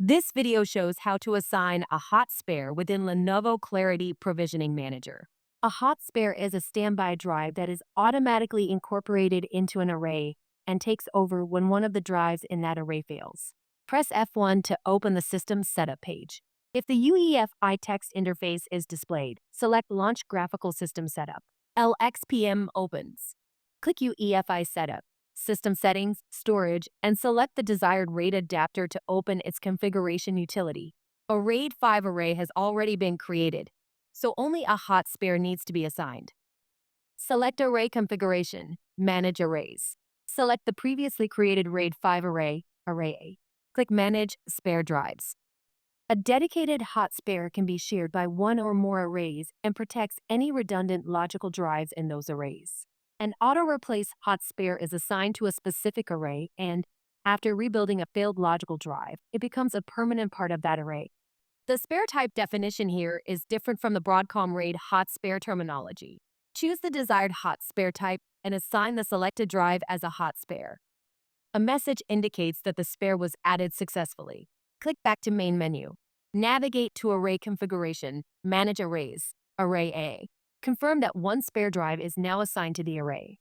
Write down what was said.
This video shows how to assign a hot spare within Lenovo Clarity Provisioning Manager. A hot spare is a standby drive that is automatically incorporated into an array and takes over when one of the drives in that array fails. Press F1 to open the System Setup page. If the UEFI text interface is displayed, select Launch Graphical System Setup. LXPM opens. Click UEFI Setup, System Settings, Storage, and select the desired RAID adapter to open its configuration utility. A RAID 5 array has already been created, so only a hot spare needs to be assigned. Select Array Configuration, Manage Arrays. Select the previously created RAID 5 array, Array A. Click Manage Spare Drives. A dedicated hot spare can be shared by one or more arrays and protects any redundant logical drives in those arrays. An auto-replace hot spare is assigned to a specific array, and after rebuilding a failed logical drive, it becomes a permanent part of that array. The spare type definition here is different from the Broadcom RAID hot spare terminology. Choose the desired hot spare type and assign the selected drive as a hot spare. A message indicates that the spare was added successfully. Click back to Main menu. Navigate to Array Configuration, Manage Arrays, Array A. Confirm that one spare drive is now assigned to the array.